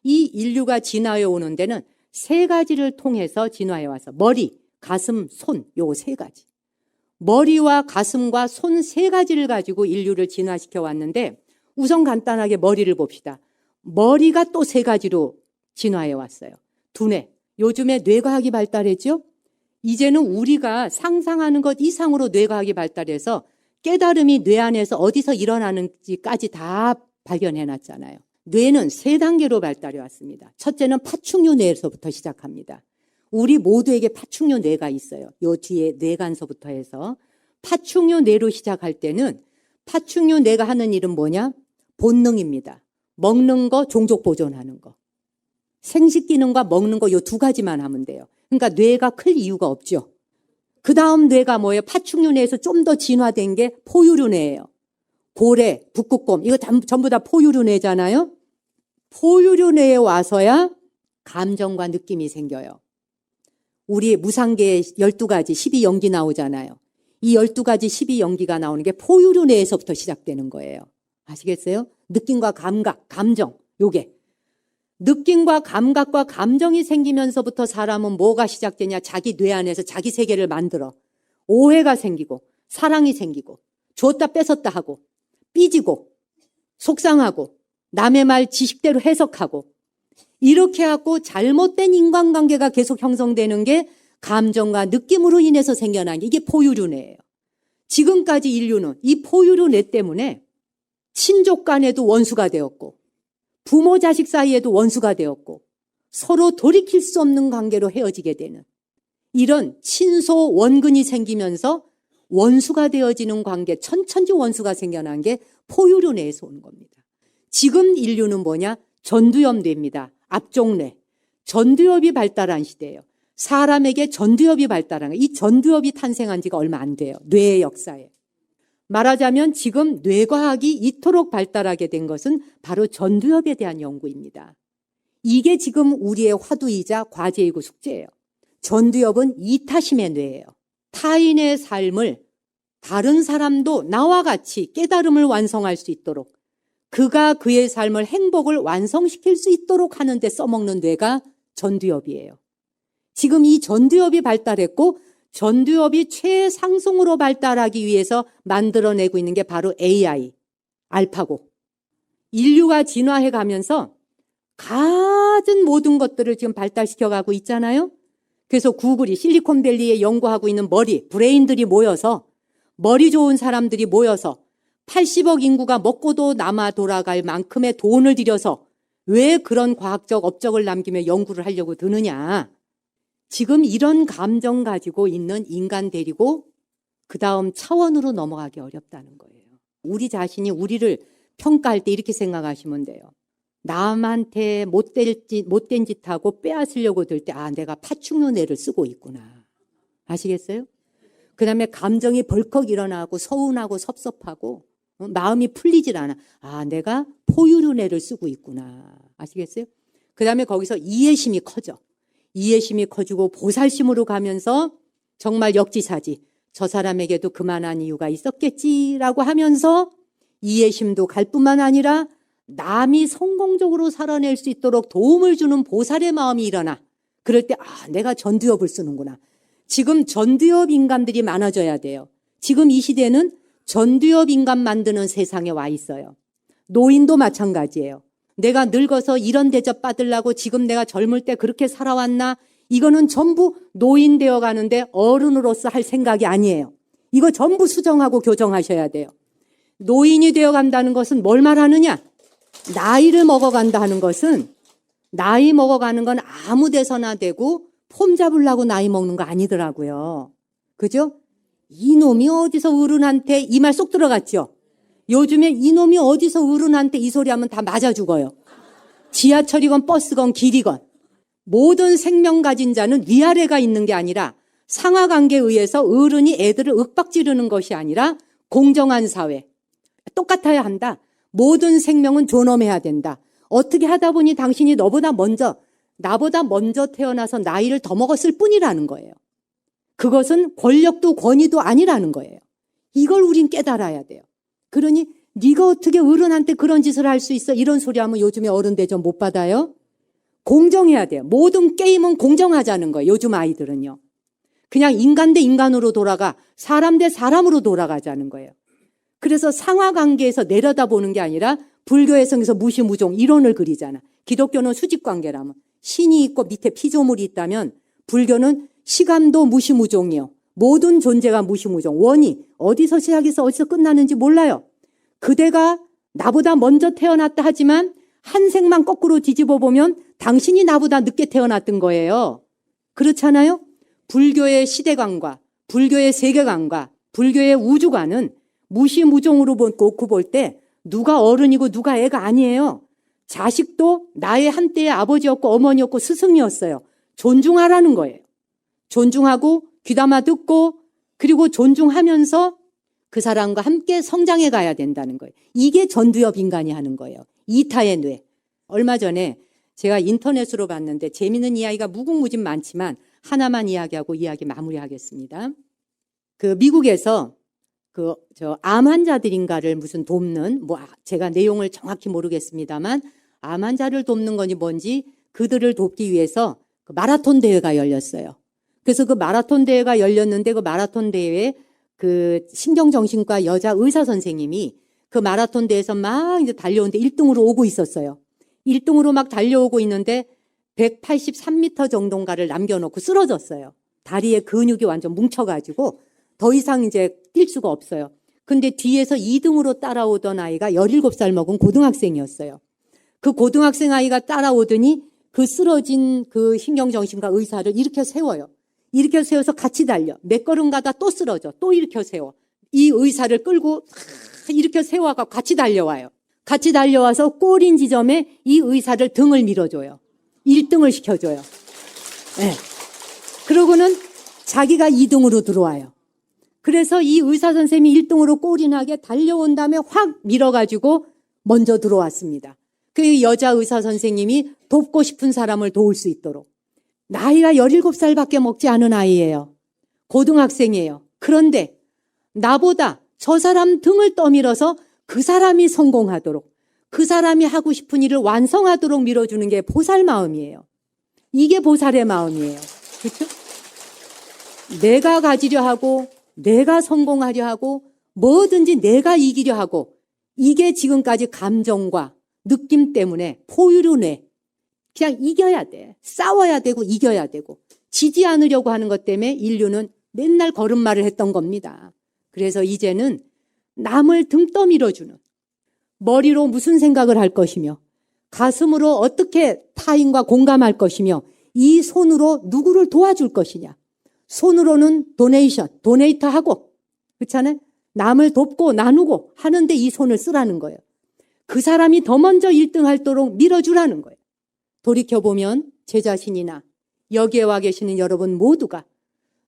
이 인류가 진화해 오는 데는 세 가지를 통해서 진화해 와서 머리, 가슴, 손, 요 세 가지. 머리와 가슴과 손 세 가지를 가지고 인류를 진화시켜 왔는데 우선 간단하게 머리를 봅시다. 머리가 또 세 가지로 진화해 왔어요. 두뇌. 요즘에 뇌과학이 발달했죠? 이제는 우리가 상상하는 것 이상으로 뇌과학이 발달해서 깨달음이 뇌 안에서 어디서 일어나는지까지 다 발견해 놨잖아요. 뇌는 세 단계로 발달해 왔습니다. 첫째는 파충류 뇌에서부터 시작합니다. 우리 모두에게 파충류 뇌가 있어요. 요 뒤에 뇌간서부터 해서 파충류 뇌로 시작할 때는 파충류 뇌가 하는 일은 뭐냐? 본능입니다. 먹는 거, 종족 보존하는 거. 생식 기능과 먹는 거 요 두 가지만 하면 돼요. 그러니까 뇌가 클 이유가 없죠. 그 다음 뇌가 뭐예요? 파충류 뇌에서 좀 더 진화된 게 포유류 뇌예요. 고래, 북극곰 이거 전부 다 포유류 뇌잖아요. 포유류 뇌에 와서야 감정과 느낌이 생겨요. 우리 무상계 12가지 12연기 나오잖아요. 이 12가지 12연기가 나오는 게 포유류 뇌에서부터 시작되는 거예요. 아시겠어요? 느낌과 감각, 감정 요게. 느낌과 감각과 감정이 생기면서부터 사람은 뭐가 시작되냐? 자기 뇌 안에서 자기 세계를 만들어. 오해가 생기고 사랑이 생기고 줬다 뺏었다 하고 삐지고 속상하고 남의 말 지식대로 해석하고 이렇게 하고 잘못된 인간관계가 계속 형성되는 게 감정과 느낌으로 인해서 생겨난 게 이게 포유류뇌예요. 지금까지 인류는 이 포유류뇌 때문에 친족 간에도 원수가 되었고 부모 자식 사이에도 원수가 되었고 서로 돌이킬 수 없는 관계로 헤어지게 되는 이런 친소 원근이 생기면서 원수가 되어지는 관계, 천천지 원수가 생겨난 게 포유류뇌에서 오는 겁니다. 지금 인류는 뭐냐? 전두엽뇌입니다. 앞쪽뇌. 전두엽이 발달한 시대예요. 사람에게 전두엽이 발달한 거예요. 이 전두엽이 탄생한 지가 얼마 안 돼요. 뇌의 역사에. 말하자면 지금 뇌과학이 이토록 발달하게 된 것은 바로 전두엽에 대한 연구입니다. 이게 지금 우리의 화두이자 과제이고 숙제예요. 전두엽은 이타심의 뇌예요. 타인의 삶을 다른 사람도 나와 같이 깨달음을 완성할 수 있도록 그가 그의 삶을 행복을 완성시킬 수 있도록 하는 데 써먹는 뇌가 전두엽이에요. 지금 이 전두엽이 발달했고 전두엽이 최상승으로 발달하기 위해서 만들어내고 있는 게 바로 AI, 알파고. 인류가 진화해 가면서 가진 모든 것들을 지금 발달시켜가고 있잖아요. 그래서 구글이 실리콘밸리에 연구하고 있는 머리, 브레인들이 모여서 머리 좋은 사람들이 모여서 80억 인구가 먹고도 남아 돌아갈 만큼의 돈을 들여서 왜 그런 과학적 업적을 남기며 연구를 하려고 드느냐. 지금 이런 감정 가지고 있는 인간 데리고 그 다음 차원으로 넘어가기 어렵다는 거예요. 우리 자신이 우리를 평가할 때 이렇게 생각하시면 돼요. 남한테 못된 짓하고 빼앗으려고 들 때 내가 파충류뇌를 쓰고 있구나. 아시겠어요? 그 다음에 감정이 벌컥 일어나고 서운하고 섭섭하고 마음이 풀리질 않아. 내가 포유류뇌를 쓰고 있구나. 아시겠어요? 그 다음에 거기서 이해심이 커져. 이해심이 커지고 보살심으로 가면서 정말 역지사지. 저 사람에게도 그만한 이유가 있었겠지라고 하면서 이해심도 갈 뿐만 아니라 남이 성공적으로 살아낼 수 있도록 도움을 주는 보살의 마음이 일어나. 그럴 때 내가 전두엽을 쓰는구나. 지금 전두엽 인간들이 많아져야 돼요. 지금 이 시대는 전두엽 인간 만드는 세상에 와 있어요. 노인도 마찬가지예요. 내가 늙어서 이런 대접 받으려고 지금 내가 젊을 때 그렇게 살아왔나? 이거는 전부 노인 되어 가는데 어른으로서 할 생각이 아니에요. 이거 전부 수정하고 교정하셔야 돼요. 노인이 되어 간다는 것은 뭘 말하느냐? 나이를 먹어간다 하는 것은 나이 먹어가는 건 아무 데서나 되고 폼 잡으려고 나이 먹는 거 아니더라고요. 그죠? 이놈이 어디서 어른한테 이 말 쏙 들어갔죠? 요즘에 이놈이 어디서 어른한테 이 소리 하면 다 맞아 죽어요. 지하철이건 버스건 길이건. 모든 생명 가진 자는 위아래가 있는 게 아니라 상하관계에 의해서 어른이 애들을 윽박지르는 것이 아니라 공정한 사회. 똑같아야 한다. 모든 생명은 존엄해야 된다. 어떻게 하다 보니 당신이 나보다 먼저 태어나서 나이를 더 먹었을 뿐이라는 거예요. 그것은 권력도 권위도 아니라는 거예요. 이걸 우린 깨달아야 돼요. 그러니 네가 어떻게 어른한테 그런 짓을 할 수 있어? 이런 소리 하면 요즘에 어른 대접 못 받아요. 공정해야 돼요. 모든 게임은 공정하자는 거예요. 요즘 아이들은요. 그냥 인간 대 인간으로 돌아가, 사람 대 사람으로 돌아가자는 거예요. 그래서 상하관계에서 내려다보는 게 아니라 불교의 성에서 무시무종 이론을 그리잖아. 기독교는 수직관계라면, 신이 있고 밑에 피조물이 있다면 불교는 시간도 무시무종이요. 모든 존재가 무시무종. 원이 어디서 시작해서 어디서 끝나는지 몰라요. 그대가 나보다 먼저 태어났다 하지만 한 생만 거꾸로 뒤집어 보면 당신이 나보다 늦게 태어났던 거예요. 그렇잖아요? 불교의 시대관과 불교의 세계관과 불교의 우주관은 무시무종으로 놓고 볼 때 누가 어른이고 누가 애가 아니에요. 자식도 나의 한때의 아버지였고 어머니였고 스승이었어요. 존중하라는 거예요. 존중하고 귀담아 듣고 그리고 존중하면서 그 사람과 함께 성장해 가야 된다는 거예요. 이게 전두엽 인간이 하는 거예요. 이타의 뇌. 얼마 전에 제가 인터넷으로 봤는데 재미있는 이야기가 무궁무진 많지만 하나만 이야기하고 이야기 마무리하겠습니다. 그 미국에서 암 환자들인가를 무슨 돕는, 제가 내용을 정확히 모르겠습니다만 암 환자를 돕는 건지 뭔지 그들을 돕기 위해서 그 마라톤 대회가 열렸어요. 그래서 그 마라톤 대회가 열렸는데 그 마라톤 대회에 그 신경정신과 여자 의사 선생님이 그 마라톤 대회에서 막 이제 달려오는데 1등으로 오고 있었어요. 1등으로 막 달려오고 있는데 183m 정도인가를 남겨놓고 쓰러졌어요. 다리에 근육이 완전 뭉쳐가지고 더 이상 이제 뛸 수가 없어요. 근데 뒤에서 2등으로 따라오던 아이가 17살 먹은 고등학생이었어요. 그 고등학생 아이가 따라오더니 그 쓰러진 그 신경정신과 의사를 일으켜 세워요. 일으켜 세워서 같이 달려. 몇 걸음 가다 또 쓰러져. 또 일으켜 세워. 이 의사를 끌고 일으켜 세워가 같이 달려와요. 같이 달려와서 골인 지점에 이 의사를 등을 밀어줘요. 1등을 시켜줘요. 네. 그러고는 자기가 2등으로 들어와요. 그래서 이 의사 선생님이 1등으로 골인하게 달려온 다음에 확 밀어가지고 먼저 들어왔습니다. 그 여자 의사 선생님이 돕고 싶은 사람을 도울 수 있도록. 나이가 17살밖에 먹지 않은 아이예요. 고등학생이에요. 그런데 나보다 저 사람 등을 떠밀어서 그 사람이 성공하도록, 그 사람이 하고 싶은 일을 완성하도록 밀어주는 게 보살 마음이에요. 이게 보살의 마음이에요. 그렇죠? 내가 가지려 하고 내가 성공하려 하고 뭐든지 내가 이기려 하고 이게 지금까지 감정과 느낌 때문에 포유류뇌 그냥 이겨야 돼. 싸워야 되고 이겨야 되고 지지 않으려고 하는 것 때문에 인류는 맨날 걸음마를 했던 겁니다. 그래서 이제는 남을 등 떠밀어주는 머리로 무슨 생각을 할 것이며 가슴으로 어떻게 타인과 공감할 것이며 이 손으로 누구를 도와줄 것이냐. 손으로는 도네이터하고 그렇잖아요. 남을 돕고 나누고 하는데 이 손을 쓰라는 거예요. 그 사람이 더 먼저 1등 하도록 밀어주라는 거예요. 돌이켜보면 제 자신이나 여기에 와 계시는 여러분 모두가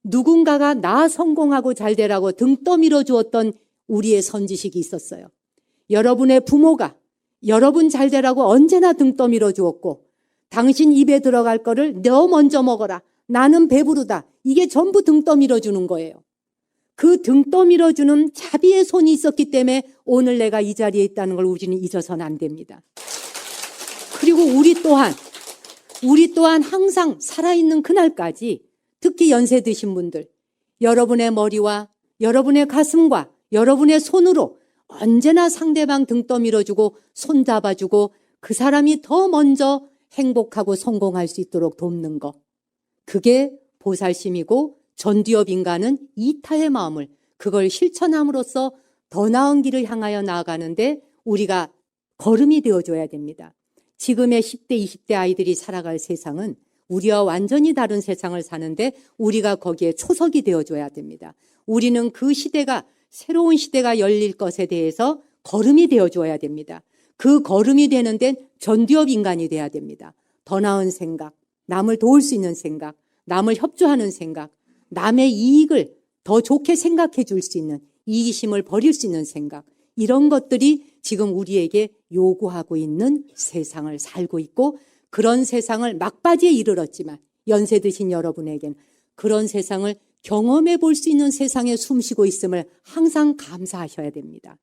누군가가 나 성공하고 잘 되라고 등 떠밀어 주었던 우리의 선지식이 있었어요. 여러분의 부모가 여러분 잘 되라고 언제나 등 떠밀어 주었고 당신 입에 들어갈 거를 너 먼저 먹어라. 나는 배부르다. 이게 전부 등 떠밀어 주는 거예요. 그 등 떠밀어 주는 자비의 손이 있었기 때문에 오늘 내가 이 자리에 있다는 걸 우리는 잊어서는 안 됩니다. 그리고 우리 또한 항상 살아있는 그날까지 특히 연세 드신 분들 여러분의 머리와 여러분의 가슴과 여러분의 손으로 언제나 상대방 등 떠밀어주고 손잡아주고 그 사람이 더 먼저 행복하고 성공할 수 있도록 돕는 것. 그게 보살심이고 전두엽 인간은 이타의 마음을 그걸 실천함으로써 더 나은 길을 향하여 나아가는데 우리가 걸음이 되어줘야 됩니다. 지금의 10대, 20대 아이들이 살아갈 세상은 우리와 완전히 다른 세상을 사는데 우리가 거기에 초석이 되어줘야 됩니다. 우리는 그 시대가 새로운 시대가 열릴 것에 대해서 걸음이 되어줘야 됩니다. 그 걸음이 되는 데는 전두엽 인간이 돼야 됩니다. 더 나은 생각, 남을 도울 수 있는 생각, 남을 협조하는 생각, 남의 이익을 더 좋게 생각해 줄 수 있는 이기심을 버릴 수 있는 생각 이런 것들이 지금 우리에게 요구하고 있는 세상을 살고 있고 그런 세상을 막바지에 이르렀지만 연세 드신 여러분에게는 그런 세상을 경험해 볼 수 있는 세상에 숨쉬고 있음을 항상 감사하셔야 됩니다.